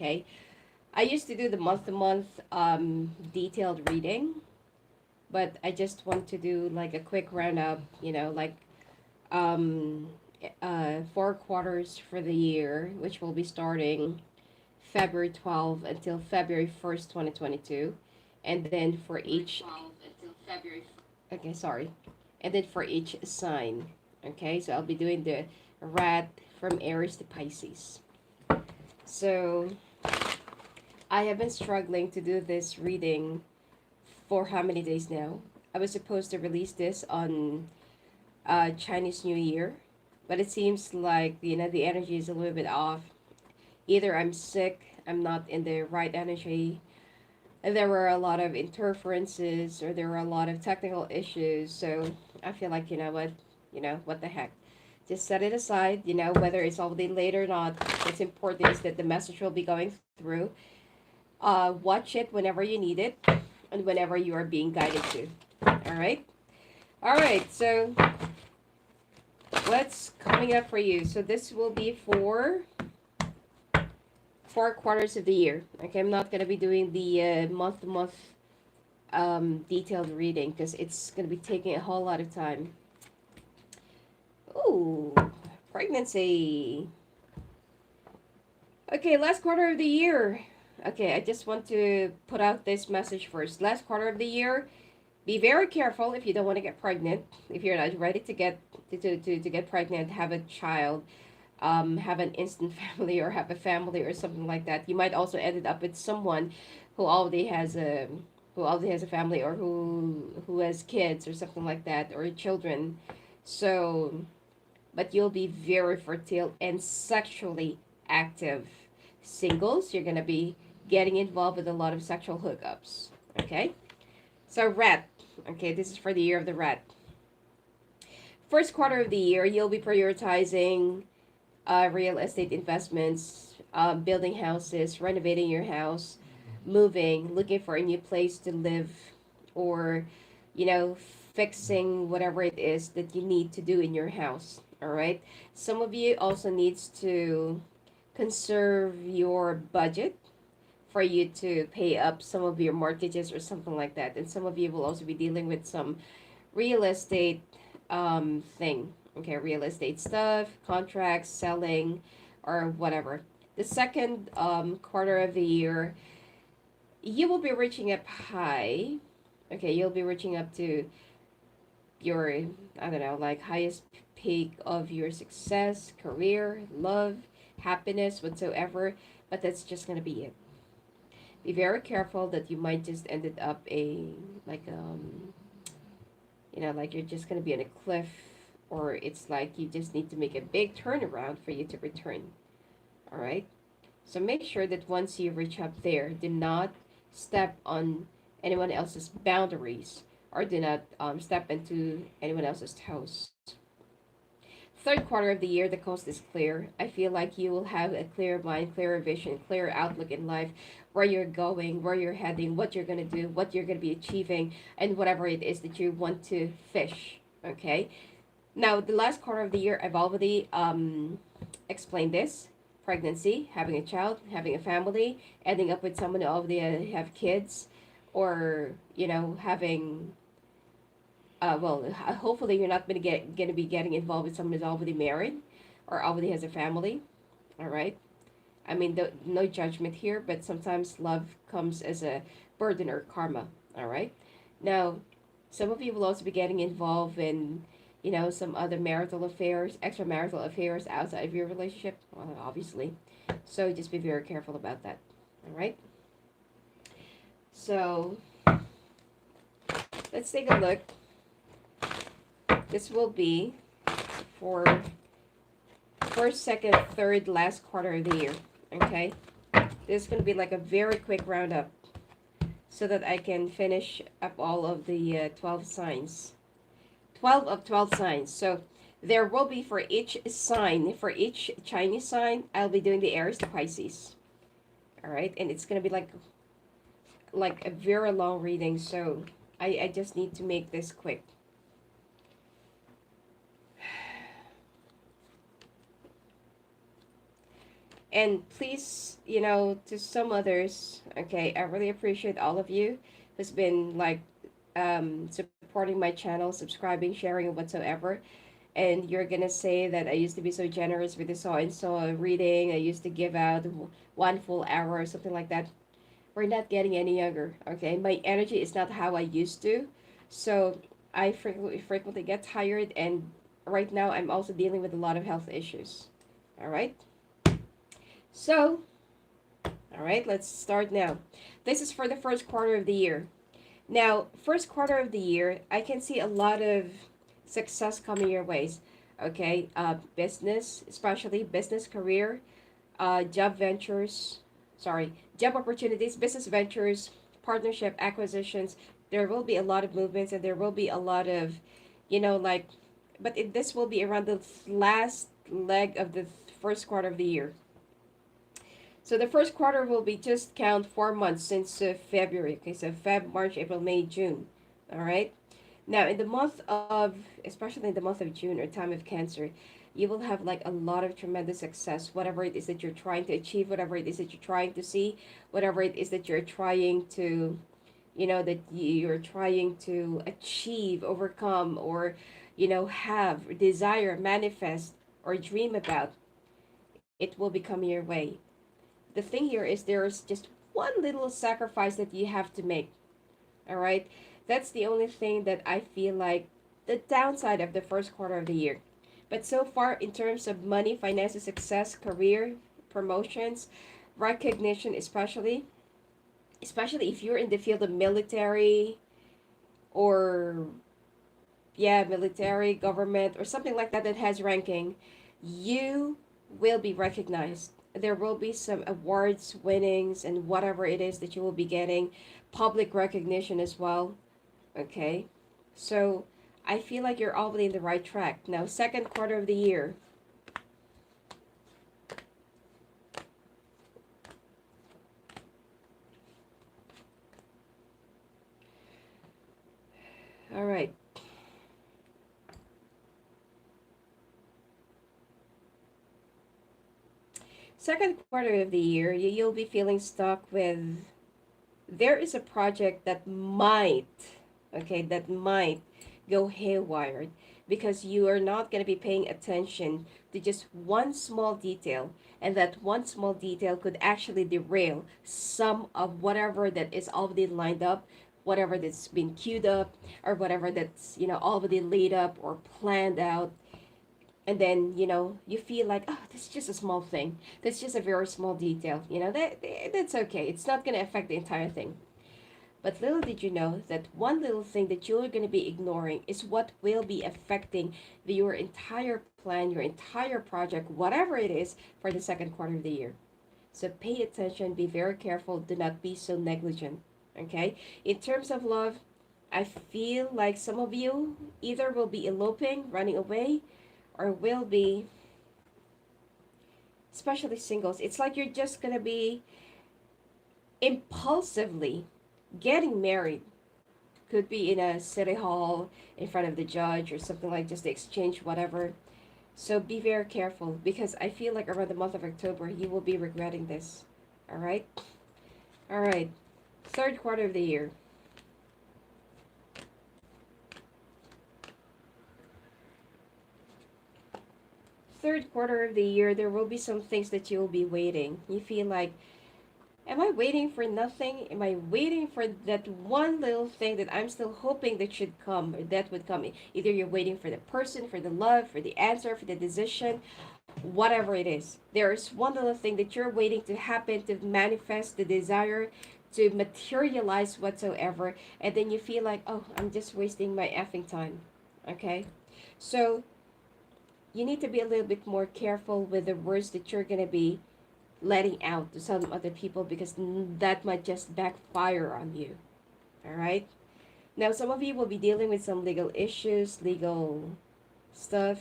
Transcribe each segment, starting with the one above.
Okay, I used to do the month-to-month detailed reading, but I just want to do like a quick roundup, like um, 4 quarters for the year, which will be starting February 12th until February 1st, 2022. And then for each, okay, sorry. And then for each sign. Okay, so I'll be doing the rat from Aries to Pisces. So I have been struggling to do this reading for how many days now? I was supposed to release this on Chinese New Year, but it seems like the energy is a little bit off. Either I'm sick, I'm not in the right energy, and there were a lot of interferences, or there were a lot of technical issues. So I feel like, what the heck. Just set it aside, whether it's already late or not. What's important is that the message will be going through. Watch it whenever you need it and whenever you are being guided to. All right? All right, so what's coming up for you? So this will be for 4 quarters of the year. Okay, I'm not going to be doing the month-to-month detailed reading because it's going to be taking a whole lot of time. Ooh, pregnancy. Okay, last quarter of the year. Okay, I just want to put out this message first. Last quarter of the year, be very careful if you don't want to get pregnant. If you're not ready to get pregnant, have a child, have an instant family, or have a family or something like that. You might also end up with someone who already has a family, or who has kids or something like that, or children. So, but you'll be very fertile and sexually active. Singles, you're gonna be getting involved with a lot of sexual hookups. Okay, so rat. Okay, this is for the year of the rat. First quarter of the year, you'll be prioritizing real estate investments, building houses, renovating your house, moving, looking for a new place to live, or, fixing whatever it is that you need to do in your house. All right. Some of you also needs to conserve your budget for you to pay up some of your mortgages or something like that. And some of you will also be dealing with some real estate thing. Okay, real estate stuff, contracts, selling, or whatever. The second quarter of the year, you will be reaching up high. Okay, you'll be reaching up to your, I don't know, like highest peak of your success, career, love, happiness, whatsoever. But that's just gonna be it. Be very careful that you might just ended up like like you're just gonna be on a cliff, or it's like you just need to make a big turnaround for you to return. All right. So make sure that once you reach up there, do not step on anyone else's boundaries, or do not step into anyone else's toes. Third quarter of the year, the coast is clear. I feel like you will have a clear mind, clearer vision, clearer outlook in life, where you're going, where you're heading, what you're going to do, what you're going to be achieving, and whatever it is that you want to fish. Okay? Now, the last quarter of the year, I've already explained this. Pregnancy, having a child, having a family, ending up with someone who already have kids, or, having hopefully you're not gonna be getting involved with someone who's already married or already has a family. All right. I mean, no judgment here, but sometimes love comes as a burden or karma. All right. Now, some of you will also be getting involved in, some other marital affairs, extramarital affairs outside of your relationship. Well, obviously. So just be very careful about that. All right. So let's take a look. This will be for first, second, third, last quarter of the year. Okay? This is going to be like a very quick roundup so that I can finish up all of the 12 signs. 12 of 12 signs. So there will be for each sign, for each Chinese sign, I'll be doing the Aries to Pisces. All right? And it's going to be like a very long reading, so I just need to make this quick. And please, to some others, okay, I really appreciate all of you who's been like supporting my channel, subscribing, sharing, and whatsoever. And you're gonna say that I used to be so generous with the so and so reading. I used to give out one full hour or something like that. We're not getting any younger, okay? My energy is not how I used to. So I frequently get tired, and right now I'm also dealing with a lot of health issues. All right? So, all right, let's start now. This is for the first quarter of the year. Now, first quarter of the year, I can see a lot of success coming your ways. Okay, business, especially business career, job ventures, sorry, job opportunities, business ventures, partnership acquisitions. There will be a lot of movements, and there will be a lot of, like, but this will be around the last leg of the first quarter of the year. So the first quarter will be just count 4 months since February. Okay, so Feb, March, April, May, June. All right. Now in the month of, especially in the month of June or time of Cancer, you will have like a lot of tremendous success. Whatever it is that you're trying to achieve, whatever it is that you're trying to see, whatever it is that you're trying to, that you're trying to achieve, overcome, or, have, desire, manifest, or dream about, it will be coming your way. The thing here is there's just one little sacrifice that you have to make. All right. That's the only thing that I feel like the downside of the first quarter of the year. But so far, in terms of money, finances, success, career, promotions, recognition, especially if you're in the field of military, or yeah, military, government, or something like that that has ranking, you will be recognized. There will be some awards, winnings, and whatever it is that you will be getting, public recognition as well. Okay, so I feel like you're already in the right track. Now, second quarter of the year. All right. Second quarter of the year, you'll be feeling stuck with, there is a project that might, okay, that might go haywire because you are not going to be paying attention to just one small detail, and that one small detail could actually derail some of whatever that is already lined up, whatever that's been queued up, or whatever that's, already laid up or planned out. And then, you feel like, oh, this is just a small thing, that's just a very small detail, that's okay, it's not going to affect the entire thing. But little did you know that one little thing that you're going to be ignoring is what will be affecting your entire plan, your entire project, whatever it is, for the second quarter of the year. So pay attention, be very careful, do not be so negligent. Okay? In terms of love, I feel like some of you either will be eloping, running away, or will be, especially singles, it's like you're just going to be impulsively getting married. Could be in a city hall, in front of the judge, or something like just to exchange whatever. So be very careful because I feel like around the month of October you will be regretting this. All right? All right. Third quarter of the year. Third quarter of the year, there will be some things that you will be waiting. You feel like, am I waiting for nothing? Am I waiting for that one little thing that I'm still hoping that should come, or that would come? Either you're waiting for the person, for the love, for the answer, for the decision, whatever it is. There's one little thing that you're waiting to happen, to manifest the desire, to materialize whatsoever. And then you feel like, oh, I'm just wasting my effing time. Okay? So you need to be a little bit more careful with the words that you're going to be letting out to some other people because that might just backfire on you. All right? Now, some of you will be dealing with some legal issues, legal stuff.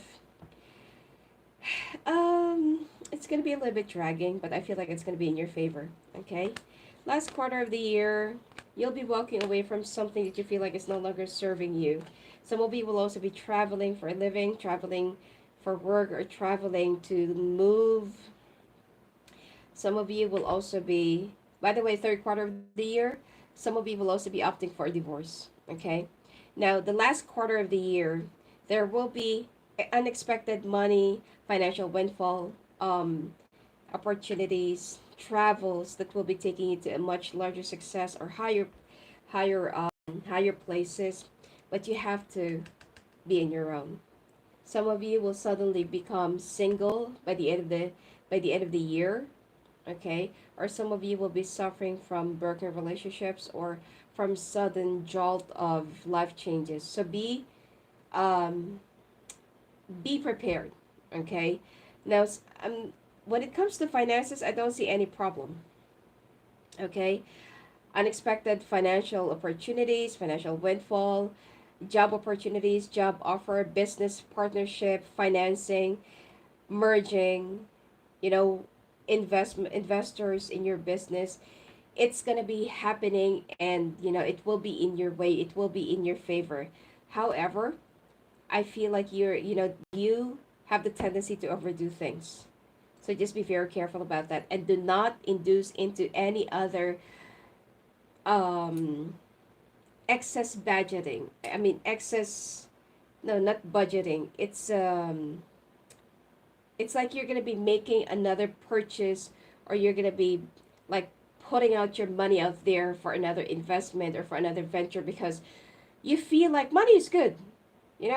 It's going to be a little bit dragging, but I feel like it's going to be in your favor. Okay? Last quarter of the year, you'll be walking away from something that you feel like is no longer serving you. Some of you will also be traveling for a living, traveling for work, or traveling to move Some of you will also be, by the way, third quarter of the year, some of you will also be opting for a divorce. Okay. Now, the last quarter of the year, there will be unexpected money, financial windfall, opportunities, travels that will be taking you to a much larger success or higher places, but you have to be in your own. Some of you will suddenly become single by the end of the year, okay? Or some of you will be suffering from broken relationships or from sudden jolt of life changes. So um be prepared, okay? Now, when it comes to finances, I don't see any problem, okay? Unexpected financial opportunities, financial windfall, job opportunities, job offer, business partnership, financing, merging, you know, investors in your business. It's going to be happening, and it will be in your way, it will be in your favor. However, I feel like you have the tendency to overdo things. So just be very careful about that, and do not induce into any other um excess budgeting. I mean excess, no, not budgeting. It's like you're going to be making another purchase, or you're going to be like putting out your money out there for another investment or for another venture because you feel like money is good.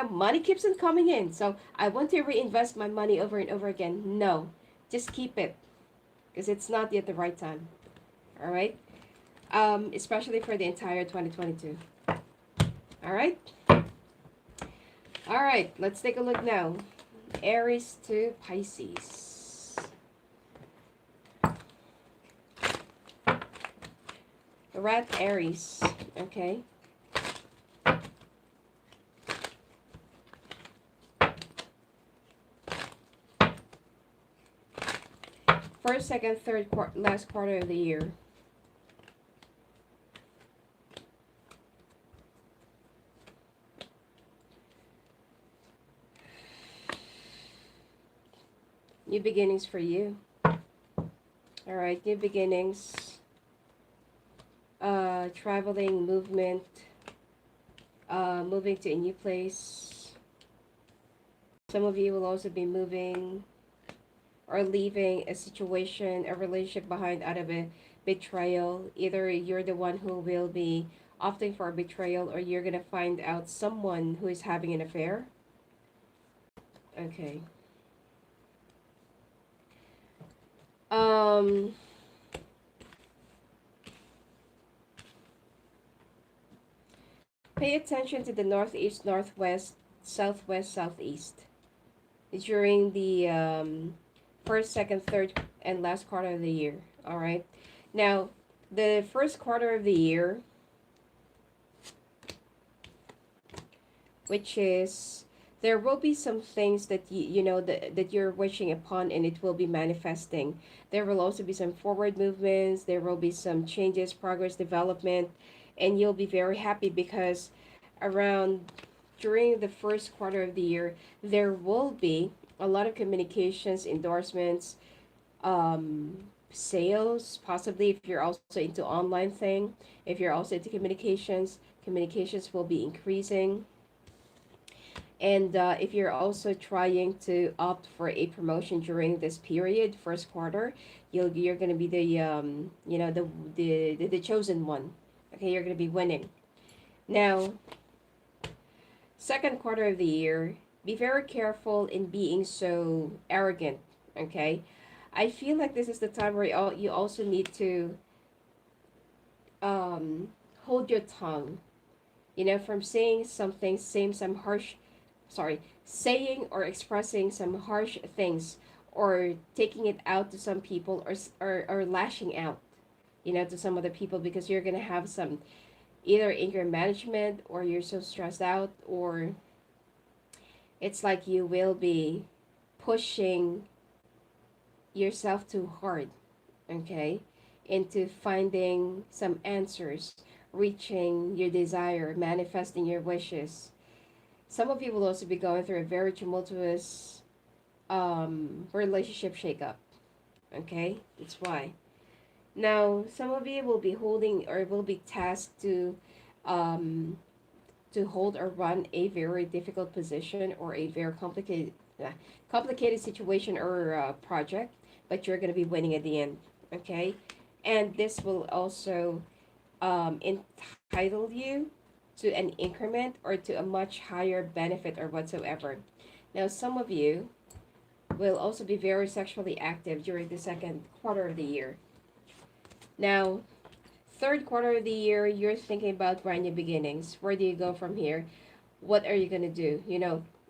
Money keeps on coming in. So I want to reinvest my money over and over again. No, just keep it because it's not yet the right time. All right. Especially for the entire 2022. All right. All right. Let's take a look now. Aries to Pisces. We're at Aries. Okay. First, second, third, last quarter of the year. New beginnings for you. All right, new beginnings. Traveling, movement, moving to a new place. Some of you will also be moving or leaving a situation, a relationship behind out of a betrayal. Either you're the one who will be opting for a betrayal, or you're going to find out someone who is having an affair. Okay. Um, Pay attention to the northeast, northwest, southwest, southeast during the first, second, third, and last quarter of the year. All right. Now, the first quarter of the year, which is, there will be some things that that you're wishing upon, and it will be manifesting. There will also be some forward movements. There will be some changes, progress, development, and you'll be very happy because around during the first quarter of the year, there will be a lot of communications, endorsements, sales, possibly if you're also into online thing. If you're also into communications will be increasing. And if you're also trying to opt for a promotion during this period, first quarter, you're gonna be the the chosen one. Okay, you're gonna be winning. Now, second quarter of the year, be very careful in being so arrogant. Okay, I feel like this is the time where you also need to um, hold your tongue. From saying something, saying some harsh, sorry, saying or expressing some harsh things, or taking it out to some people, or lashing out, to some other people, because you're gonna have some either anger management, or you're so stressed out, or it's like you will be pushing yourself too hard, okay, into finding some answers, reaching your desire, manifesting your wishes. Some of you will also be going through a very tumultuous relationship shakeup. Okay, that's why. Now, some of you will be holding or will be tasked um, to hold or run a very difficult position or a very complicated situation or project, but you're going to be winning at the end. Okay, and this will also entitle you to an increment or to a much higher benefit or whatsoever. Now, some of you will also be very sexually active during the second quarter of the year. Now, third quarter of the year, you're thinking about brand new beginnings. Where do you go from here? What are you going to do?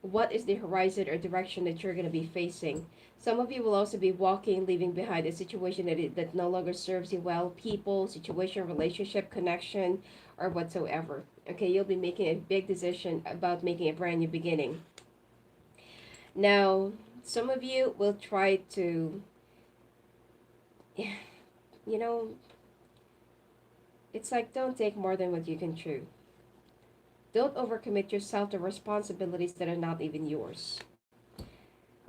What is the horizon or direction that you're going to be facing? Some of you will also be walking, leaving behind a situation that no longer serves you well, people, situation, relationship, connection, or whatsoever. Okay, you'll be making a big decision about making a brand new beginning. Now, some of you will try to, you know, it's like don't take more than what you can chew. Don't overcommit yourself to responsibilities that are not even yours.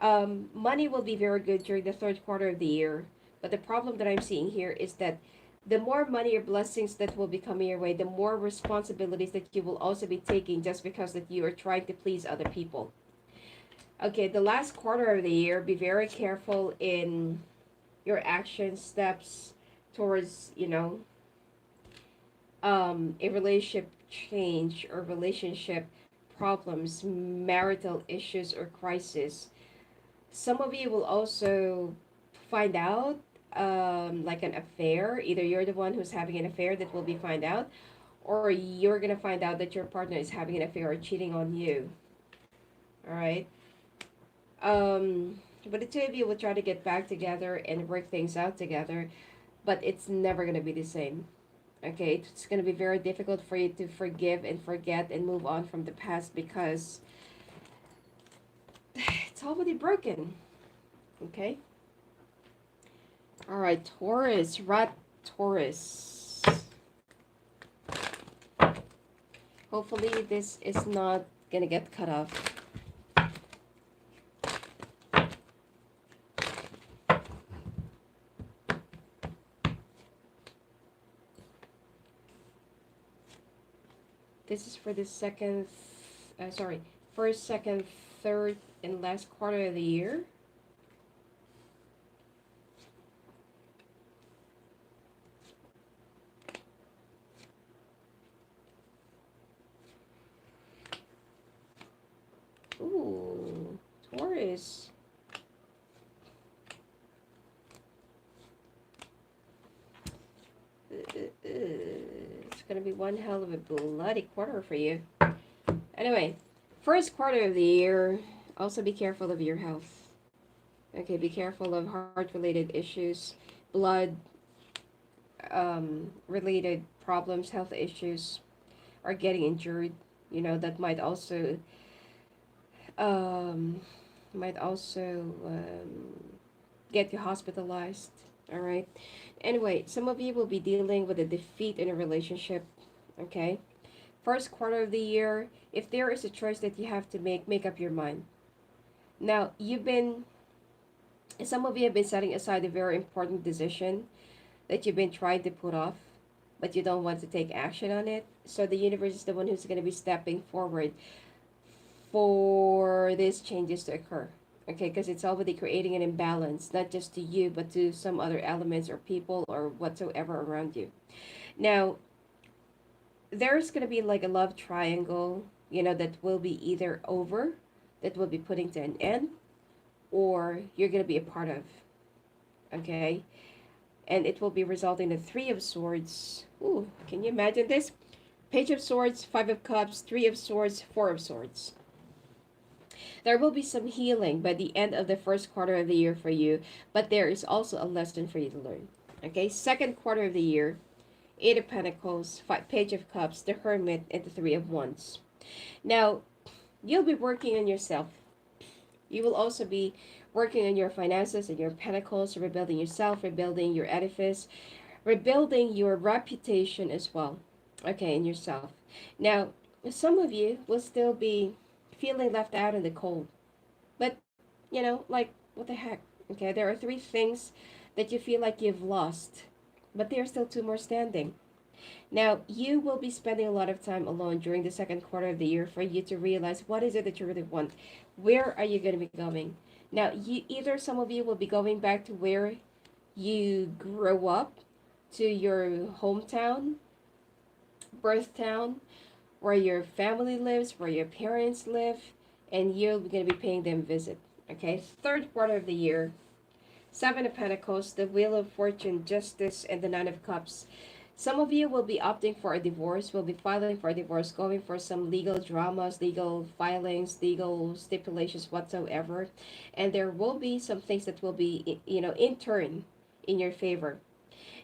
Money will be very good during the third quarter of the year, but the problem that I'm seeing here is that the more money or blessings that will be coming your way, the more responsibilities that you will also be taking just because that you are trying to please other people. Okay, the last quarter of the year, be very careful in your action steps towards, a relationship change or relationship problems, marital issues or crisis. Some of you will also find out like an affair. Either you're the one who's having an affair that will be find out, or you're gonna find out that your partner is having an affair or cheating on you. All right. But the two of you will try to get back together and work things out together, but it's never gonna be the same. Okay, it's gonna be very difficult for you to forgive and forget and move on from the past because it's already broken. Okay. All right, Taurus, rat Taurus. Hopefully this is not gonna get cut off. This is for the first, second, third, and last quarter of the year. Ooh, Taurus. It's gonna be one hell of a bloody quarter for you. Anyway, first quarter of the year, also be careful of your health. Okay, be careful of heart-related issues, blood related problems, health issues, or getting injured. That um, might also get you hospitalized. All right. Anyway, some of you will be dealing with a defeat in a relationship. Okay. First quarter of the year, if there is a choice that you have to make up your mind. Now, some of you have been setting aside a very important decision that you've been trying to put off, but you don't want to take action on it. So the universe is the one who's going to be stepping forward for these changes to occur. Okay, because it's already creating an imbalance, not just to you, but to some other elements or people or whatsoever around you. Now, there's going to be like a love triangle, that will be either over, that will be putting to an end, or you're going to be a part of. Okay, and it will be resulting in Three of Swords. Ooh, can you imagine this? Page of Swords, Five of Cups, Three of Swords, Four of Swords. There will be some healing by the end of the first quarter of the year for you, but there is also a lesson for you to learn. Okay, second quarter of the year, Eight of Pentacles, Page of Cups, the Hermit, and the Three of Wands. Now, you'll be working on yourself. You will also be working on your finances and your pentacles, rebuilding yourself, rebuilding your edifice, rebuilding your reputation as well. Okay, in yourself. Now, some of you will still be feeling left out in the cold. But, like, what the heck? Okay, there are three things that you feel like you've lost, but there are still two more standing. Now, you will be spending a lot of time alone during the second quarter of the year for you to realize what is it that you really want. Where are you going to be going? Now, either some of you will be going back to where you grew up, to your hometown, birth town, where your family lives, where your parents live, and you're going to be paying them a visit. Okay, third quarter of the year, Seven of Pentacles, the Wheel of Fortune, Justice, and the Nine of Cups. Some of you will be opting for a divorce, will be filing for a divorce, going for some legal dramas, legal filings, legal stipulations whatsoever. And there will be some things that will be, in turn in your favor.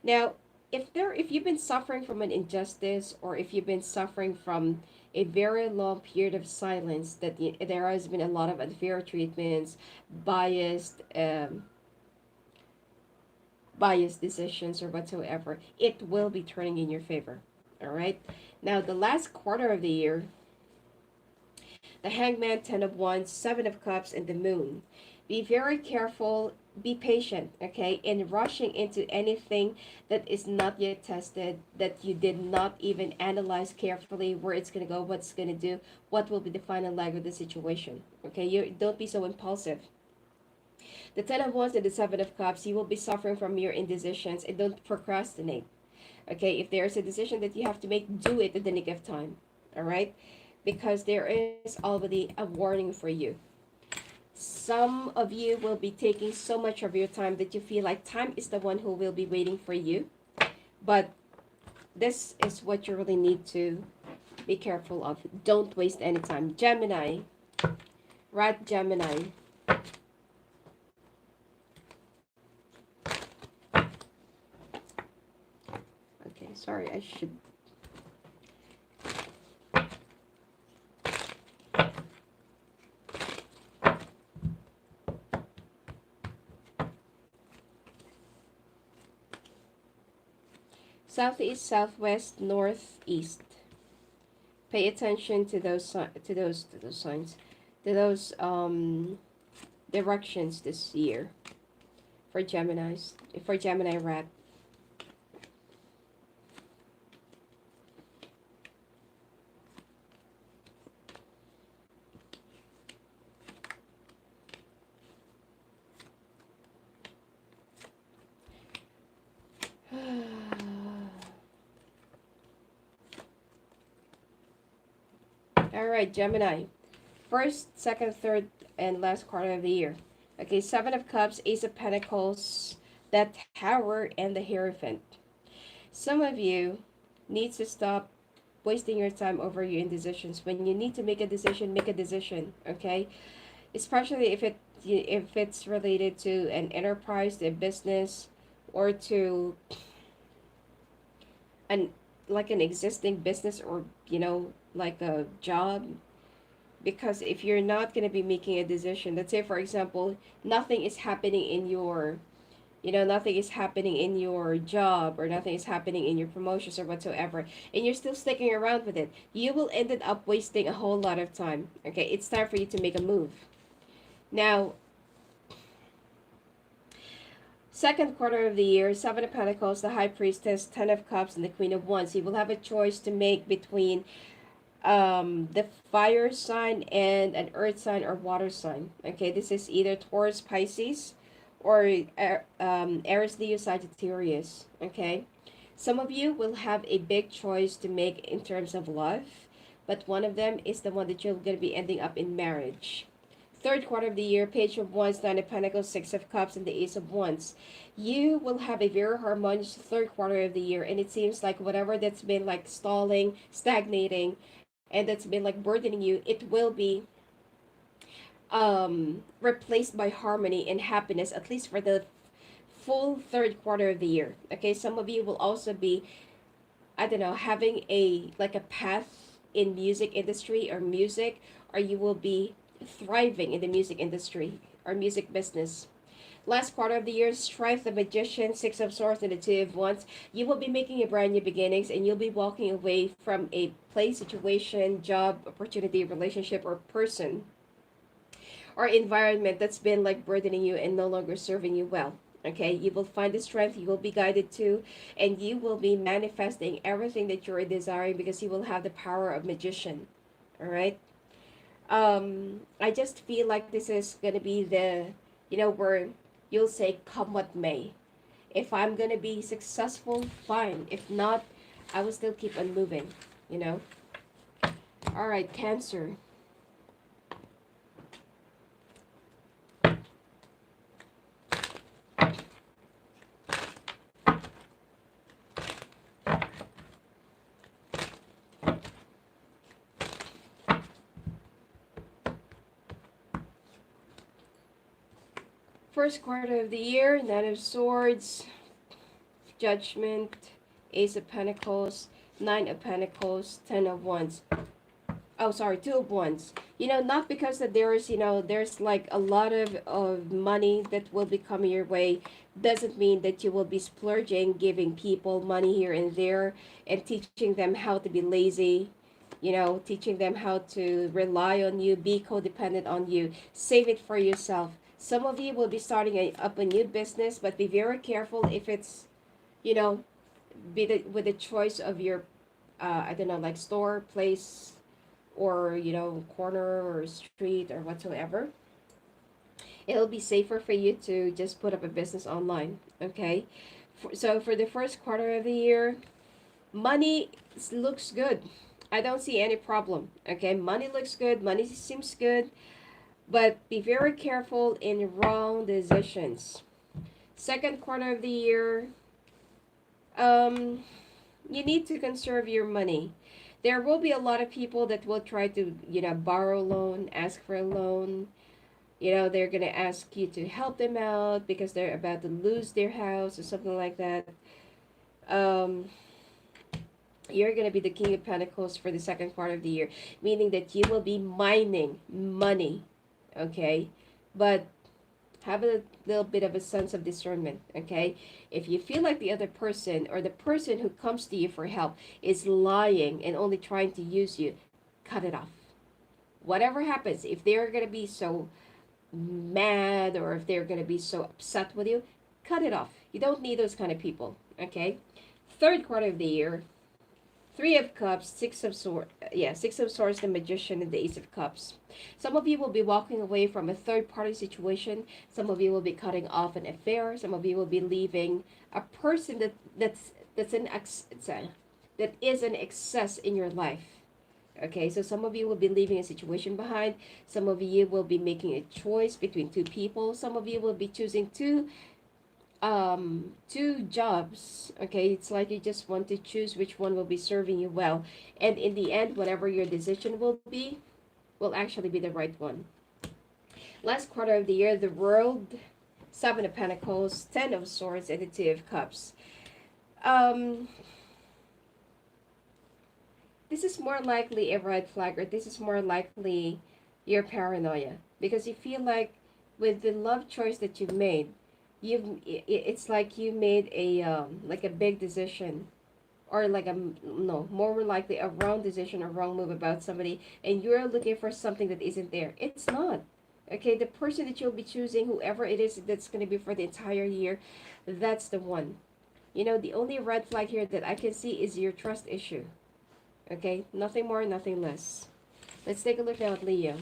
Now, if you've been suffering from an injustice, or if you've been suffering from a very long period of silence, that there has been a lot of unfair treatments, biased biased decisions or whatsoever, it will be turning in your favor. All right. Now, the last quarter of the year, the Hangman, Ten of Wands, Seven of Cups, and the Moon. Be very careful. Be patient, okay? In rushing into anything that is not yet tested, that you did not even analyze carefully where it's going to go, what's going to do, what will be the final leg of the situation, okay? You don't be so impulsive. The Ten of Wands and the Seven of Cups, you will be suffering from your indecisions, and don't procrastinate. Okay, if there's a decision that you have to make, do it in the nick of time. All right? Because there is already a warning for you. Some of you will be taking so much of your time that you feel like time is the one who will be waiting for you. But this is what you really need to be careful of. Don't waste any time. Gemini. Right, Gemini. Okay, sorry, I should... Southeast, southwest, northeast. Pay attention to those signs, to those directions this year for Geminis, for Gemini rat. All right, Gemini. First, second, third, and last quarter of the year. Okay, Seven of Cups, Ace of Pentacles, that Tower, and the Hierophant. Some of you need to stop wasting your time over your indecisions. When you need to make a decision, okay? Especially if it's related to an enterprise, a business, or to an an existing business, or like a job. Because if you're not going to be making a decision, let's say for example, nothing is happening in your nothing is happening in your job, or nothing is happening in your promotions or whatsoever, and you're still sticking around with it, you will end up wasting a whole lot of time. Okay, it's time for you to make a move. Now, second quarter of the year, Seven of Pentacles, the High Priestess, Ten of Cups, and the Queen of Wands. You will have a choice to make between the fire sign and an earth sign or water sign. Okay, this is either Taurus, Pisces, or Aries, Leo, Sagittarius. Okay, some of you will have a big choice to make in terms of love, but one of them is the one that you're going to be ending up in marriage. Third quarter of the year, Page of Wands, Nine of Pentacles, Six of Cups, and the Ace of Wands. You will have a very harmonious third quarter of the year, and it seems like whatever that's been like stalling, stagnating, and that's been like burdening you, it will be replaced by harmony and happiness, at least for the full third quarter of the year. Okay, some of you will also be, I don't know, having a path in music industry or music, or you will be thriving in the music industry or music business. Last quarter of the year, Strife, the Magician, Six of Swords, and the Two of Wands. You will be making a brand new beginnings, and you'll be walking away from a place, situation, job, opportunity, relationship, or person or environment that's been like burdening you and no longer serving you well. Okay, you will find the strength, you will be guided to, and you will be manifesting everything that you're desiring because you will have the power of magician. All right. I just feel like this is gonna be the, where you'll say, come what may. If I'm gonna be successful, fine. If not, I will still keep on moving, you know. All right, Cancer. First quarter of the year, Nine of Swords, Judgment, Ace of Pentacles, Nine of Pentacles, Ten of Wands. Oh, sorry, Two of Wands. Not because that there's like a lot of money that will be coming your way, doesn't mean that you will be splurging, giving people money here and there, and teaching them how to be lazy, teaching them how to rely on you, be codependent on you. Save it for yourself. Some of you will be starting up a new business, but be very careful if it's, you know, with the choice of your, I don't know, like store, place, or corner or street or whatsoever. It'll be safer for you to just put up a business online. Okay, so for the first quarter of the year, money looks good. I don't see any problem. Okay, money looks good, money seems good, but be very careful in wrong decisions. Second quarter of the year, um you need to conserve your money. There will be a lot of people that will try to, borrow a loan, ask for a loan. They're going to ask you to help them out because they're about to lose their house or something like that. Um, you're going to be the King of Pentacles for the second part of the year, meaning that you will be mining money, okay? But have a little bit of a sense of discernment, okay? If you feel like the other person or the person who comes to you for help is lying and only trying to use you, cut it off. Whatever happens, if they're going to be so mad or if they're going to be so upset with you, cut it off. You don't need those kind of people, okay? Third quarter of the year, Three of Cups, Six of Swords, the Magician, and the Ace of Cups. Some of you will be walking away from a third-party situation. Some of you will be cutting off an affair. Some of you will be leaving a person that is an excess in your life. Okay, so some of you will be leaving a situation behind. Some of you will be making a choice between two people. Some of you will be choosing two jobs. Okay, it's like you just want to choose which one will be serving you well, and in the end, whatever your decision will actually be the right one. Last quarter of the year, the World, Seven of Pentacles, Ten of Swords, and the Two of Cups. This is more likely a red flag, or this is more likely your paranoia, because you feel like with the love choice that you've made, it's like you made a big decision, or like a no, more likely a wrong decision or wrong move about somebody, and you're looking for something that isn't there. It's not. Okay, the person that you'll be choosing, whoever it is that's going to be for the entire year, that's the one. The only red flag here that I can see is your trust issue. Okay, nothing more, nothing less. Let's take a look now at Leo.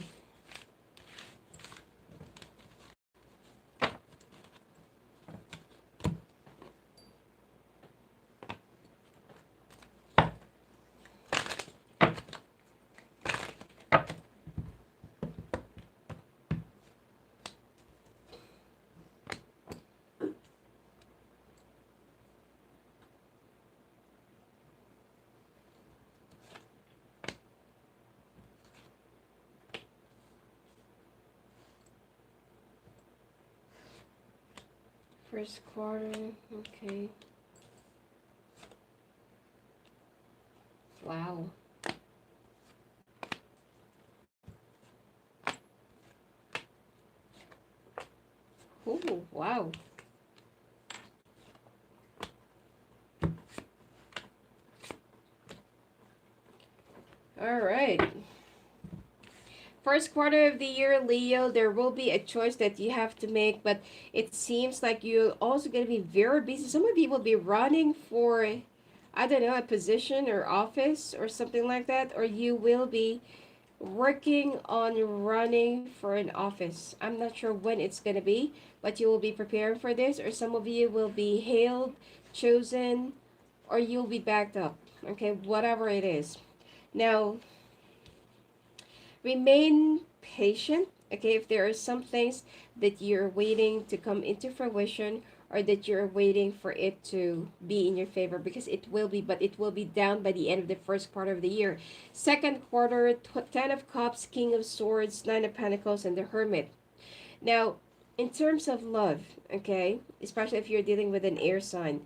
First quarter, okay. Wow. Ooh, wow. All right. First quarter of the year, Leo, there will be a choice that you have to make, but it seems like you're also going to be very busy. Some of you will be running for, I don't know, a position or office or something like that, or you will be working on running for an office. I'm not sure when it's going to be, but you will be preparing for this, or some of you will be hailed, chosen, or you'll be backed up. Okay, whatever it is. Now, remain patient. Okay, if there are some things that you're waiting to come into fruition, or that you're waiting for it to be in your favor, because it will be, but it will be down by the end of the first quarter of the year. Second quarter, 10 of cups, king of swords, 9 of pentacles, and the hermit. Now, in terms of love, okay, especially if you're dealing with an air sign,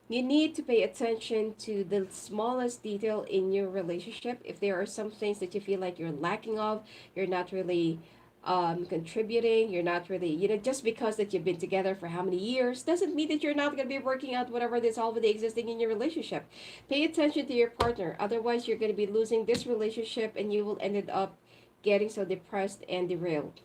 you need to pay attention to the smallest detail in your relationship. If there are some things that you feel like you're lacking of, you're not really contributing, you're not really, just because that you've been together for how many years doesn't mean that you're not going to be working out whatever that's already existing in your relationship. Pay attention to your partner. Otherwise, you're going to be losing this relationship and you will end up getting so depressed and derailed.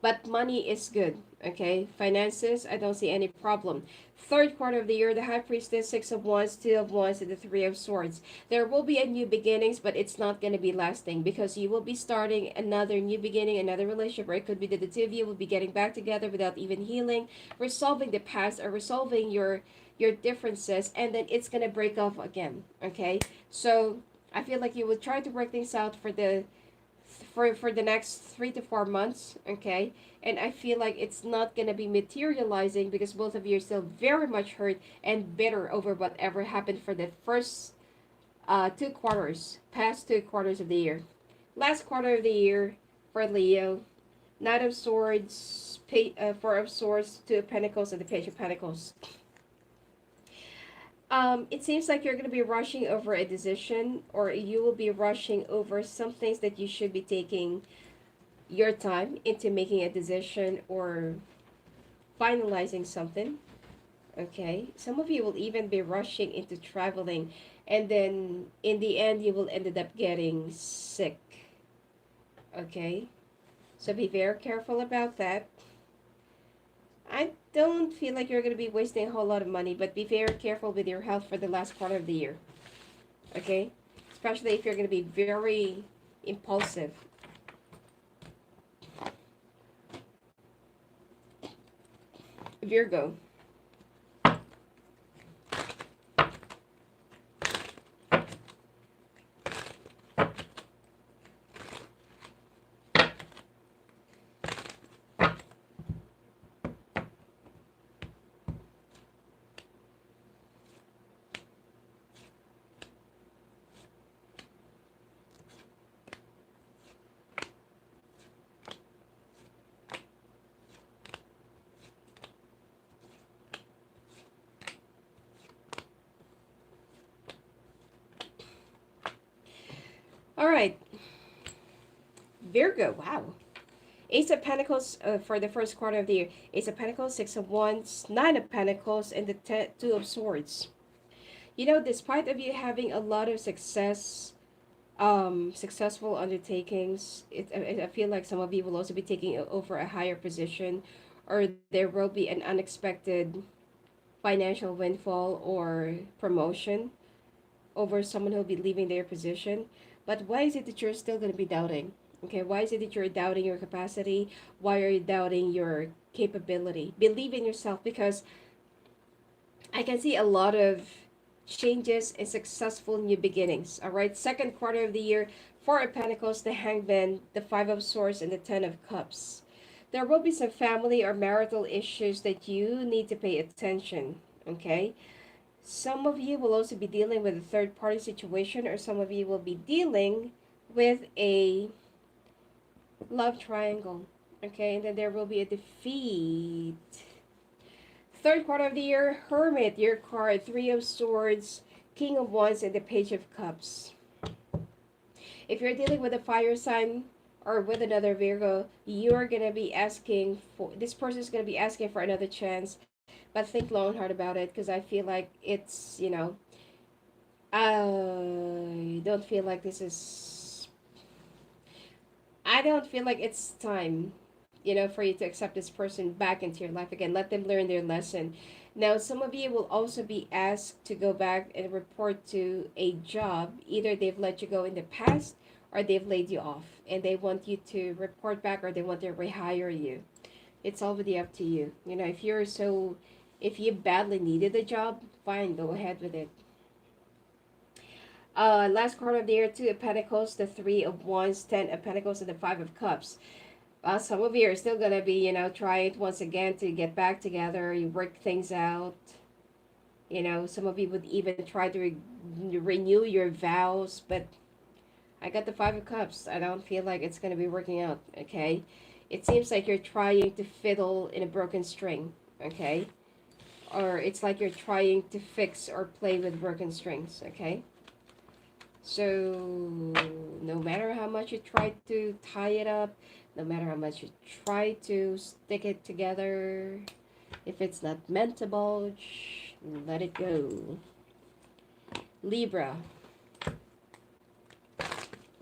But money is good, okay? Finances, I don't see any problem. Third quarter of the year, the High Priestess, 6 of Wands, 2 of Wands, and the 3 of Swords. There will be a new beginnings, but it's not going to be lasting, because you will be starting another new beginning, another relationship, or it could be that the two of you will be getting back together without even healing, resolving the past, or resolving your differences, and then it's going to break off again, okay? So I feel like you will try to work things out for the next 3 to 4 months, okay? And I feel like it's not gonna be materializing, because both of you are still very much hurt and bitter over whatever happened for the first past 2 quarters of the year. Last quarter of the year for Leo, Knight of Swords, 4 of Swords, 2 of Pentacles, and the Page of Pentacles. It seems like you're going to be rushing over a decision, or you will be rushing over some things that you should be taking your time into making a decision or finalizing something. Okay, some of you will even be rushing into traveling, and then in the end you will end up getting sick. Okay, so be very careful about that. I don't feel like you're going to be wasting a whole lot of money, but be very careful with your health for the last quarter of the year. Okay? Especially if you're going to be very impulsive. Virgo. All right. Virgo, wow. Ace of Pentacles for the first quarter of the year. Ace of Pentacles, 6 of Wands, 9 of Pentacles, and the 2 of Swords. Despite of you having a lot of successful undertakings, I feel like some of you will also be taking over a higher position, or there will be an unexpected financial windfall or promotion over someone who will be leaving their position. But why is it that you're still going to be doubting? Okay, why is it that you're doubting your capacity? Why are you doubting your capability? Believe in yourself, because I can see a lot of changes and successful new beginnings. All right, second quarter of the year, 4 of Pentacles, the Hangman, the 5 of Swords, and the 10 of Cups. There will be some family or marital issues that you need to pay attention. Okay, some of you will also be dealing with a third party situation, or some of you will be dealing with a love triangle. Okay, and then there will be a defeat. Third quarter of the year, Hermit, your card, 3 of Swords, King of Wands, and the Page of Cups. If you're dealing with a fire sign or with another Virgo, you're going to be asking for, this person is going to be asking for another chance. But think long and hard about it, because I feel like it's, I don't feel like this is, I don't feel like it's time, you know, for you to accept this person back into your life again. Let them learn their lesson. Now, some of you will also be asked to go back and report to a job. Either they've let you go in the past or they've laid you off and they want you to report back or they want to rehire you. It's already up to you. You know, if you badly needed a job, fine, go ahead with it. Last card of the year, Two of Pentacles, the Three of Wands, Ten of Pentacles, and the Five of Cups. Some of you are still gonna be, you know, try it once again to get back together. You work things out. You know, some of you would even try to renew your vows, but I got the Five of Cups. I don't feel like it's gonna be working out. Okay, it seems like you're trying to fiddle in a broken string. Okay, or it's like you're trying to fix or play with broken strings. Okay. So, no matter how much you try to tie it up, no matter how much you try to stick it together, if it's not meant to bulge, let it go. Libra.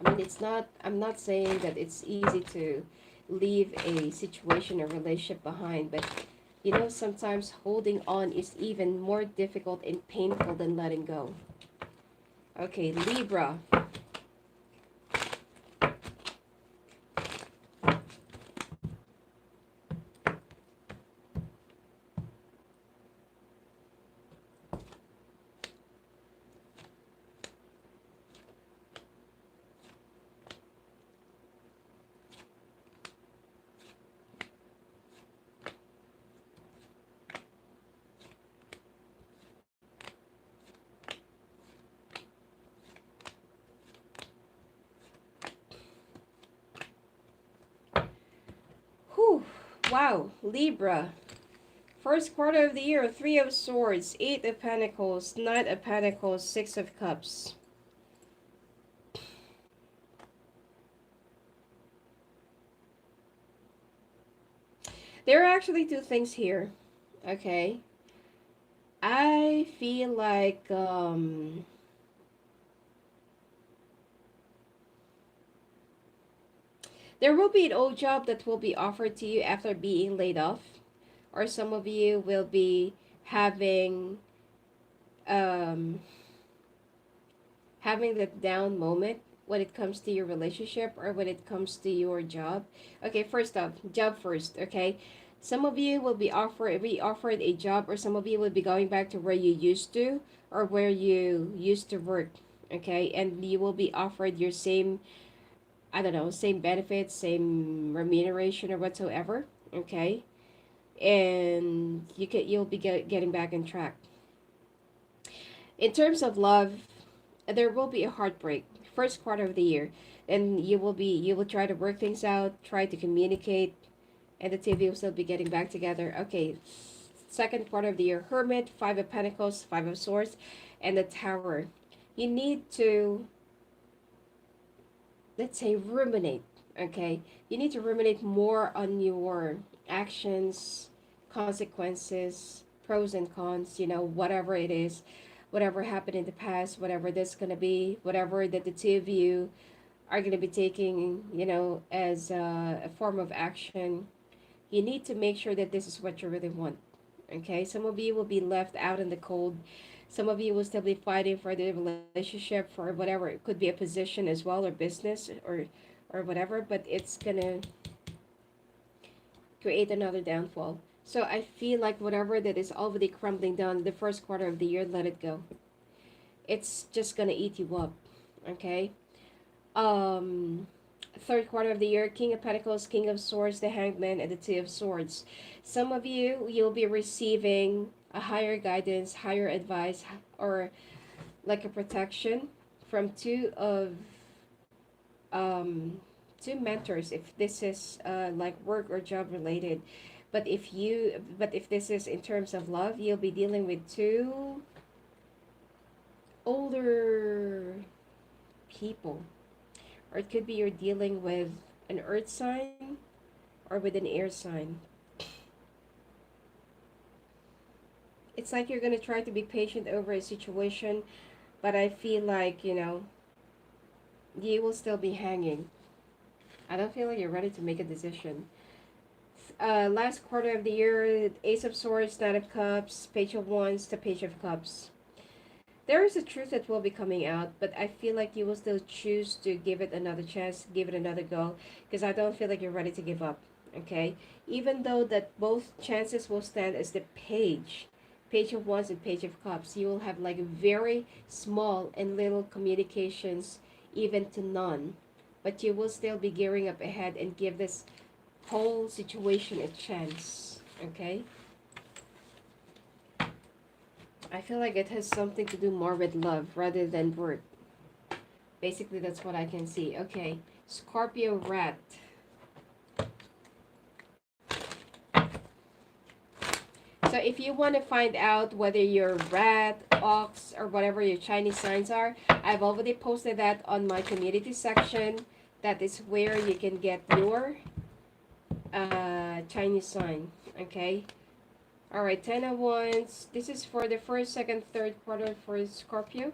I mean, I'm not saying that it's easy to leave a situation or relationship behind, but you know, sometimes holding on is even more difficult and painful than letting go. Okay, Libra. Whew. Wow, Libra. First quarter of the year, Three of Swords, Eight of Pentacles, Knight of Pentacles, Six of Cups. There are actually two things here. Okay. I feel like there will be an old job that will be offered to you after being laid off, or some of you will be having um having the down moment when it comes to your relationship or when it comes to your job. Okay, first off, job first, okay? Some of you will be offered a job, or some of you will be going back to where you used to or where you used to work, okay? And you will be offered your same, I don't know, same benefits, same remuneration or whatsoever, okay? And you'll be getting back on track. In terms of love, there will be a heartbreak first quarter of the year, and you will try to work things out, try to communicate, and the two of you will still be getting back together. Okay, second quarter of the year, Hermit, Five of Pentacles, Five of Swords, and the Tower. You need to, let's say, ruminate. Okay, you need to ruminate more on your actions, consequences, pros and cons, you know, whatever it is, whatever happened in the past, whatever this going to be, whatever that the two of you are going to be taking, you know, as a form of action. You need to make sure that this is what you really want. Okay, some of you will be left out in the cold. Some of you will still be fighting for the relationship, for whatever. It could be a position as well, or business, or whatever, but it's gonna create another downfall. So I feel like whatever that is already crumbling down the first quarter of the year, let it go. It's just gonna eat you up. Okay. Um, third quarter of the year, King of Pentacles, King of Swords, the Hangman, and the Two of Swords. Some of you, you'll be receiving a higher guidance, higher advice, or like a protection from um, two mentors. If this is like work or job related, but if this is in terms of love, you'll be dealing with two older people, or it could be you're dealing with an earth sign or with an air sign. It's like you're going to try to be patient over a situation, but I feel like, you know, you will still be hanging. I don't feel like you're ready to make a decision. Last quarter of the year, Ace of Swords, Knight of Cups, Page of Wands, the Page of Cups. There is a truth that will be coming out, but I feel like you will still choose to give it another chance, give it another go, because I don't feel like you're ready to give up. Okay, even though that both chances will stand as the Page of Wands and Page of Cups, you will have like very small and little communications, even to none, but you will still be gearing up ahead and give this whole situation a chance. Okay, I feel like it has something to do more with love rather than work. Basically, that's what I can see. Okay, Scorpio rat. So if you want to find out whether you're rat, ox, or whatever your Chinese signs are, I've already posted that on my community section. That is where you can get your Chinese sign. Okay. All right, 10 of Wands. This is for the first, second, third quarter for Scorpio.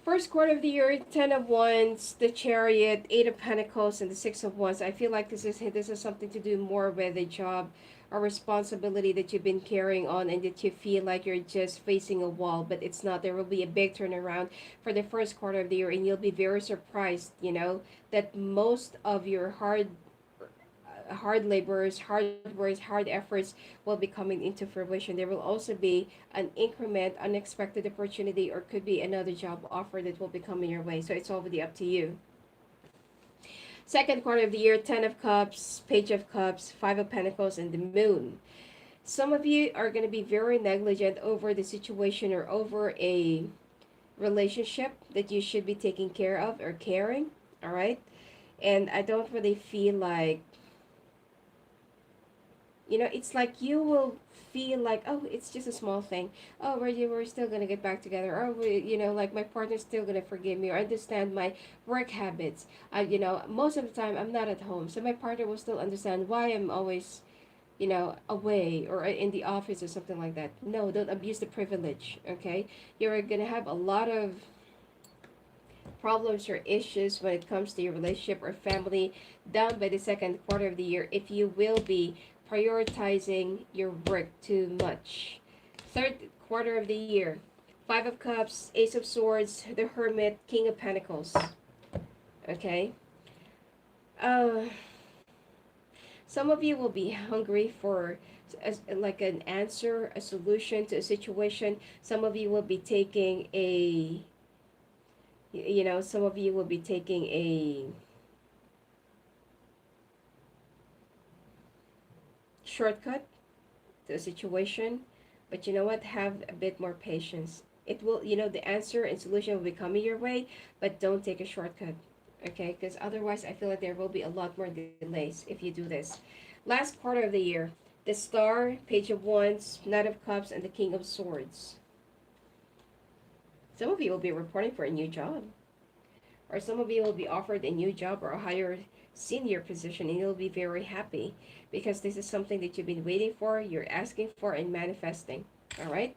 First quarter of the year, 10 of Wands, the Chariot, 8 of Pentacles, and the 6 of Wands. I feel like this is something to do more with a job or responsibility that you've been carrying on and that you feel like you're just facing a wall, but it's not. There will be a big turnaround for the first quarter of the year, and you'll be very surprised, that most of your hard labors, hard works, hard efforts will be coming into fruition. There will also be an increment, unexpected opportunity, or could be another job offer that will be coming your way. So it's already up to you. Second quarter of the year, 10 of Cups, Page of Cups, 5 of Pentacles, and the Moon. Some of you are going to be very negligent over the situation or over a relationship that you should be taking care of or caring. All right. And I don't really feel like, it's like you will feel like, oh, it's just a small thing. Oh, we're still gonna get back together. Or like my partner's still gonna forgive me or understand my work habits. Most of the time I'm not at home, so my partner will still understand why I'm always, away or in the office or something like that. No, don't abuse the privilege. Okay, you're gonna have a lot of problems or issues when it comes to your relationship or family down by the second quarter of the year if you will be prioritizing your work too much. Third quarter of the year, 5 of Cups, Ace of Swords, the Hermit, King of Pentacles. Okay. Uh, some of you will be hungry for like an answer, a solution to a situation. Some of you will be taking some of you will be taking a shortcut to a situation, but you know what? Have a bit more patience. It will, the answer and solution will be coming your way, but don't take a shortcut, okay? Because otherwise, I feel like there will be a lot more delays if you do this. Last quarter of the year, the Star, Page of Wands, Knight of Cups, and the King of Swords. Some of you will be reporting for a new job, or some of you will be offered a new job or a higher senior position, and you'll be very happy because this is something that you've been waiting for, you're asking for, and manifesting. All right.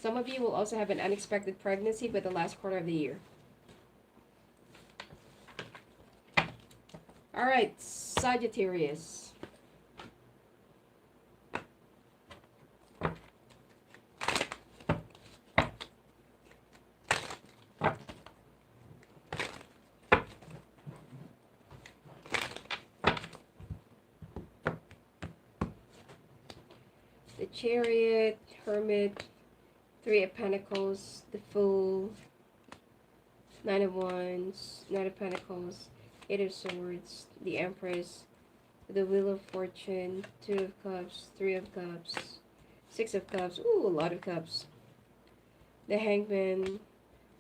Some of you will also have an unexpected pregnancy by the last quarter of the year. All right, Sagittarius. The Chariot, Hermit, 3 of Pentacles, the Fool, 9 of Wands, Knight of Pentacles, 8 of Swords, the Empress, the Wheel of Fortune, 2 of Cups, 3 of Cups, 6 of Cups, ooh, a lot of cups, the Hangman,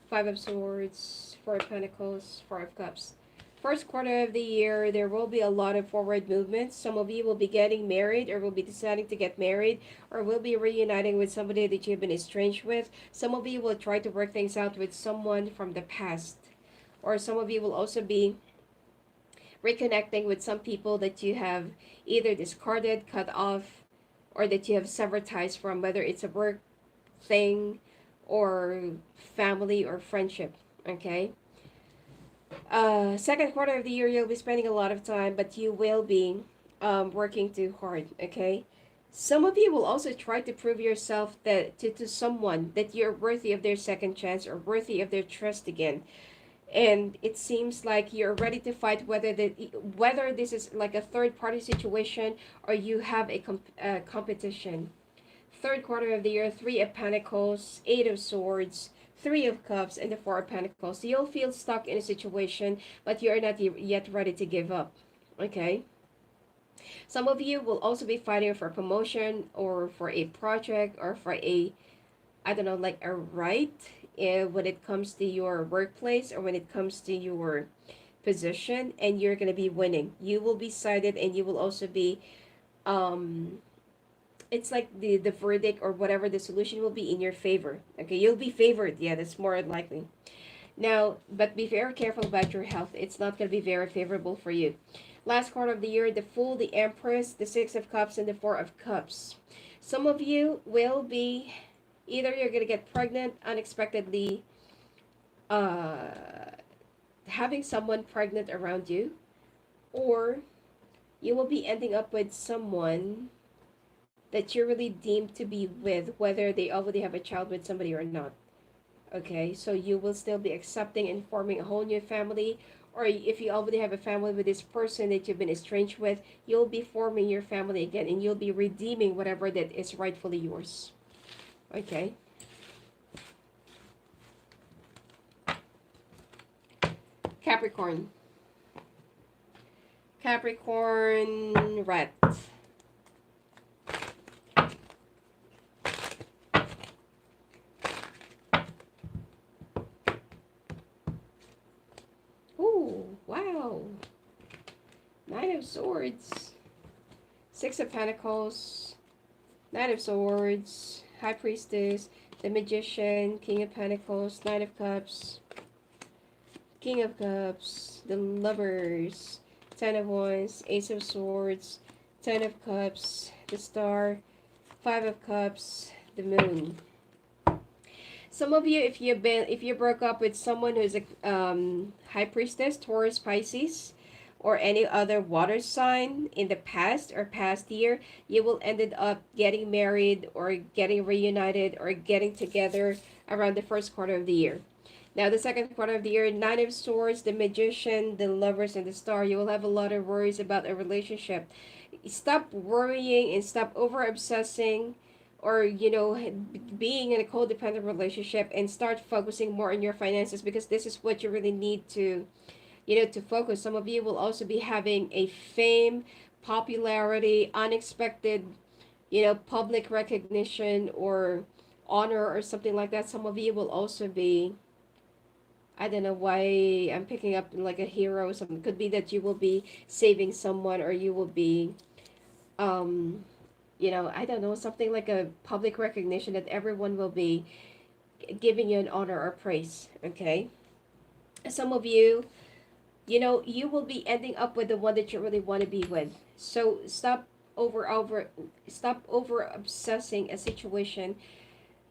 5 of Swords, 4 of Pentacles, 4 of Cups. First quarter of the year, there will be a lot of forward movements. Some of you will be getting married or will be deciding to get married or will be reuniting with somebody that you've been estranged with. Some of you will try to work things out with someone from the past. Or some of you will also be reconnecting with some people that you have either discarded, cut off, or that you have severed ties from, whether it's a work thing or family or friendship. Okay. Second quarter of the year, you'll be spending a lot of time, but you will be working too hard. Okay. Some of you will also try to prove yourself that to someone that you're worthy of their second chance or worthy of their trust again. And it seems like you're ready to fight whether this is like a third party situation or you have a competition. Third quarter of the year, Three of Pentacles, Eight of Swords, Three of Cups, and the Four of Pentacles. You'll feel stuck in a situation, but you're not yet ready to give up. Okay. Some of you will also be fighting for promotion or for a project or for a, I don't know, like a right when it comes to your workplace or when it comes to your position, and you're going to be winning. You will be cited, and you will also be, um, it's like the verdict or whatever the solution will be in your favor. Okay, you'll be favored. Yeah, that's more likely. Now, but be very careful about your health. It's not going to be very favorable for you. Last quarter of the year, the Fool, the Empress, the Six of Cups, and the Four of Cups. Some of you will be, either you're going to get pregnant unexpectedly, uh, having someone pregnant around you, or you will be ending up with someone that you're really deemed to be with, whether they already have a child with somebody or not. Okay, so you will still be accepting and forming a whole new family, or if you already have a family with this person that you've been estranged with, you'll be forming your family again, and you'll be redeeming whatever that is rightfully yours. Okay. Capricorn. Capricorn rat. Ooh, wow. Nine of Swords. Six of Pentacles. Knight of Swords. High Priestess. The Magician. King of Pentacles. Nine of Cups. King of Cups. The Lovers. Ten of Wands. Ace of Swords. Ten of Cups. The Star. Five of Cups. The Moon. Some of you, if you broke up with someone who's a High Priestess, Taurus, Pisces, or any other water sign in the past or past year, you will ended up getting married or getting reunited or getting together around the first quarter of the year. Now, the second quarter of the year, Nine of Swords, the Magician, the Lovers, and the Star. You will have a lot of worries about a relationship. Stop worrying and stop over obsessing or being in a codependent relationship, and start focusing more on your finances, because this is what you really need to to focus. Some of you will also be having a fame, popularity, unexpected public recognition or honor or something like that. Some of you will also be, I don't know why I'm picking up like a hero or something. Could be that you will be saving someone, or you will be um I don't know, something like a public recognition that everyone will be giving you an honor or praise. Okay. Some of you, you will be ending up with the one that you really want to be with. So stop over obsessing a situation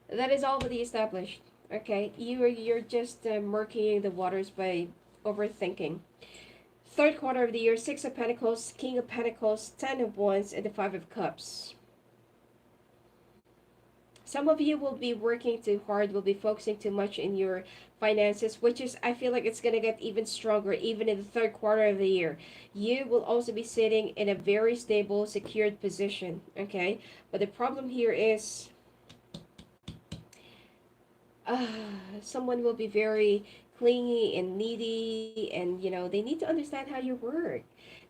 that is already established. Okay, you're just murkying the waters by overthinking. Third quarter of the year, Six of Pentacles, King of Pentacles, Ten of Wands, and the Five of Cups. Some of you will be working too hard, will be focusing too much in your finances, which is, I feel like it's going to get even stronger, even in the third quarter of the year. You will also be sitting in a very stable, secured position, okay? But the problem here is, uh, someone will be very clingy and needy, and they need to understand how you work.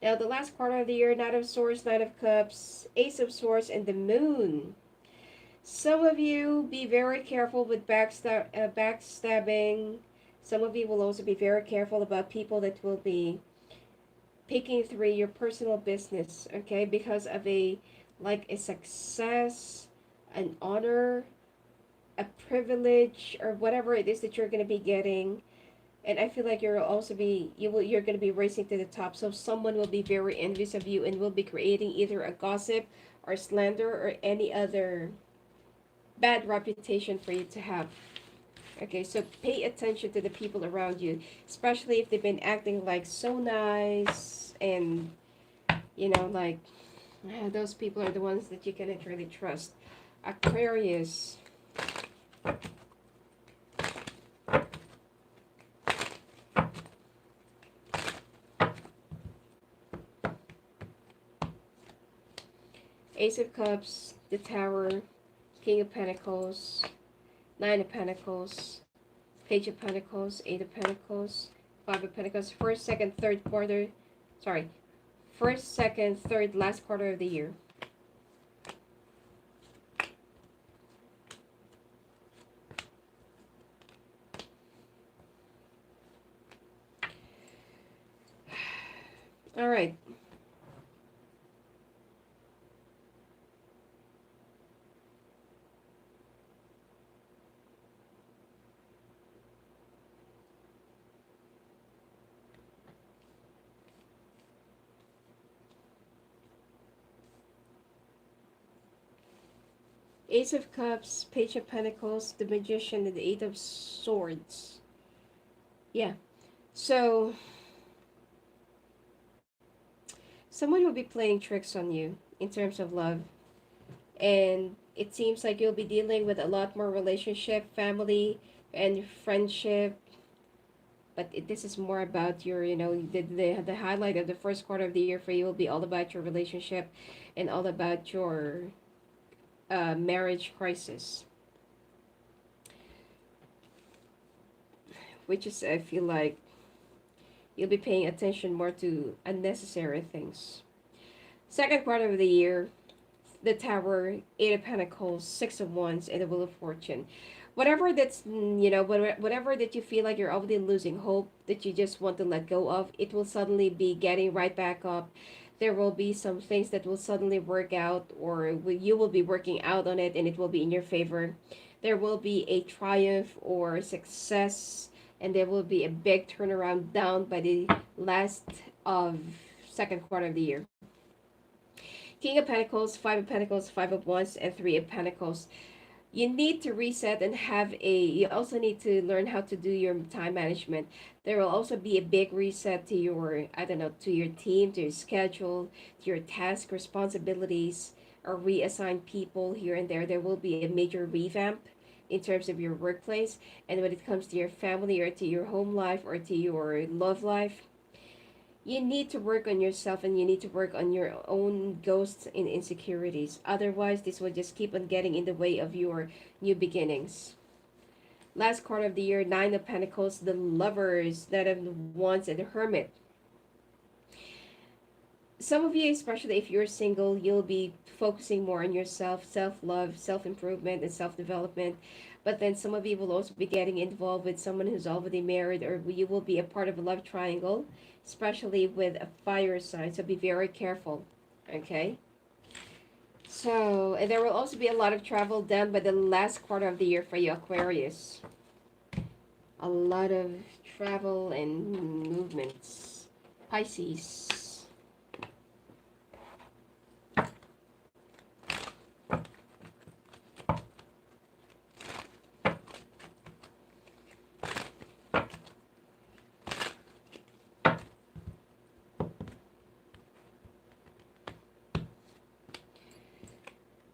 Now, the last quarter of the year, Knight of Swords, Knight of Cups, Ace of Swords, and the Moon. Some of you be very careful with backstabbing. Some of you will also be very careful about people that will be picking through your personal business, okay, because of a success, an honor, a privilege, or whatever it is that you're going to be getting. And I feel like you're going to be racing to the top. So someone will be very envious of you and will be creating either a gossip or slander or any other bad reputation for you to have. Okay, so pay attention to the people around you, especially if they've been acting like so nice and like those people are the ones that you cannot really trust. Aquarius. Ace of Cups, the Tower, King of Pentacles, Nine of Pentacles, Page of Pentacles, Eight of Pentacles, Five of Pentacles, first, second, third quarter, sorry, first, second, third, last quarter of the year. All right. Ace of Cups, Page of Pentacles, the Magician, and the Eight of Swords. Yeah. So, someone will be playing tricks on you in terms of love. And it seems like you'll be dealing with a lot more relationship, family, and friendship. But this is more about your, the highlight of the first quarter of the year for you will be all about your relationship and all about your marriage crisis. Which is, I feel like, you'll be paying attention more to unnecessary things. Second quarter of the year, the Tower, Eight of Pentacles, Six of Wands, and the Wheel of Fortune. Whatever that's, whatever that you feel like you're already losing hope, that you just want to let go of, it will suddenly be getting right back up. There will be some things that will suddenly work out, or you will be working out on it and it will be in your favor. There will be a triumph or success, and there will be a big turnaround down by the last of second quarter of the year. King of Pentacles, Five of Pentacles, Five of Wands, and Three of Pentacles. You need to reset and you also need to learn how to do your time management. There will also be a big reset to your, I don't know, to your team, to your schedule, to your task responsibilities, or reassign people here and there. There will be a major revamp in terms of your workplace. And when it comes to your family or to your home life or to your love life, you need to work on yourself and you need to work on your own ghosts and insecurities. Otherwise, this will just keep on getting in the way of your new beginnings. Last quarter of the year, Nine of Pentacles, the Lovers, Knight of Wands, and the Hermit. Some of you, especially if you're single, you'll be focusing more on yourself, self-love, self-improvement, and self-development. But then some of you will also be getting involved with someone who's already married, or you will be a part of a love triangle, especially with a fire sign. So be very careful, okay? So, and there will also be a lot of travel done by the last quarter of the year for you, Aquarius. A lot of travel and movements. Pisces.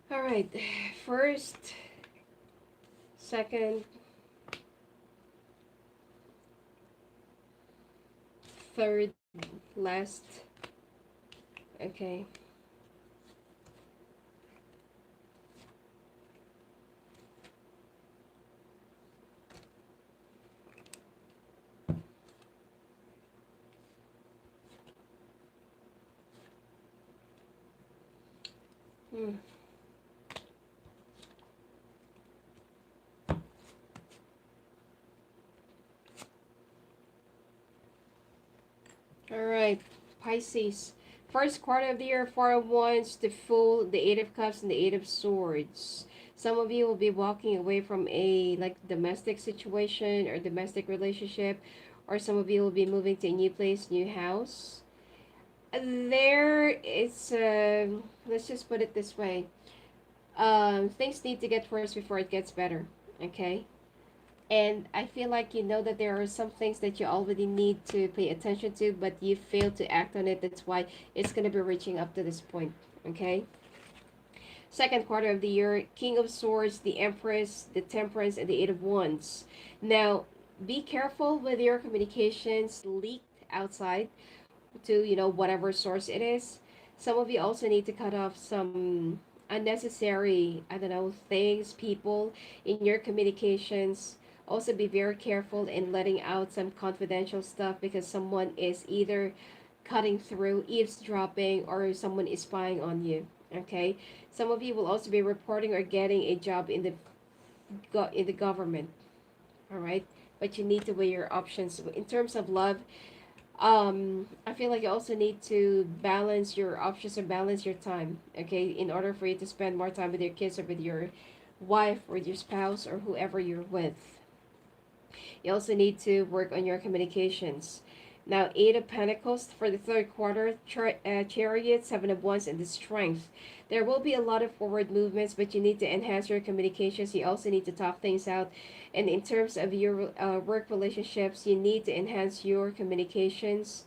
All right, first, second, third, last. Okay. Hmm. All right, Pisces. First quarter of the year, Four of Wands, the Fool, the Eight of Cups, and the Eight of Swords. Some of you will be walking away from a like domestic situation or domestic relationship, or some of you will be moving to a new place, new house. There is, let's just put it this way. Things need to get worse before it gets better. Okay. And I feel like you know that there are some things that you already need to pay attention to, but you fail to act on it. That's why it's going to be reaching up to this point. Okay. Second quarter of the year, King of Swords, the Empress, the Temperance, and the Eight of Wands. Now, be careful with your communications leaked outside to, whatever source it is. Some of you also need to cut off some unnecessary, I don't know, things, people in your communications. Also be very careful in letting out some confidential stuff because someone is either cutting through, eavesdropping, or someone is spying on you. Okay, some of you will also be reporting or getting a job in the government. All right, but you need to weigh your options in terms of love. I feel like you also need to balance your options and balance your time, okay, in order for you to spend more time with your kids or with your wife or with your spouse or whoever you're with. You also need to work on your communications. Now, Eight of Pentacles for the third quarter, Chariot, Seven of Wands, and the Strength. There will be a lot of forward movements, but you need to enhance your communications. You also need to talk things out. And in terms of your work relationships, you need to enhance your communications.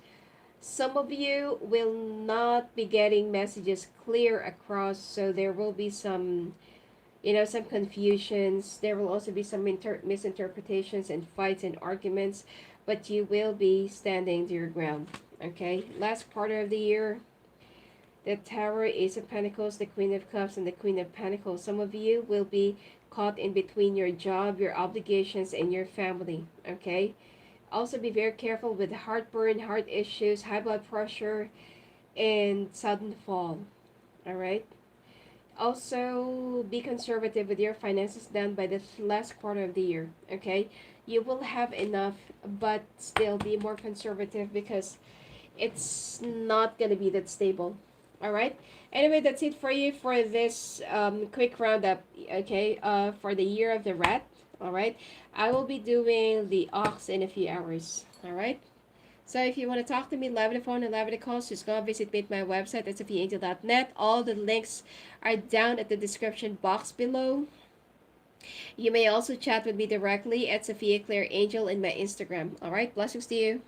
Some of you will not be getting messages clear across, so there will be some, some confusions. There will also be some misinterpretations and fights and arguments, but you will be standing to your ground. Okay, last quarter of the year, the Tower, Ace of Pentacles, the Queen of Cups, and the Queen of Pentacles. Some of you will be caught in between your job, your obligations, and your family. Okay, also be very careful with heartburn, heart issues, high blood pressure, and sudden fall. All right. Also, be conservative with your finances done by the last quarter of the year. Okay, you will have enough, but still be more conservative because it's not gonna be that stable. All right. Anyway, that's it for you for this quick roundup. Okay. For the year of the rat. All right. I will be doing the ox in a few hours. All right. So if you want to talk to me live on the phone and live on the calls, just go visit me at my website at sophiaclaireangel.net. All the links are down at the description box below. You may also chat with me directly at Sophia Claire Angel in my Instagram. All right, blessings to you.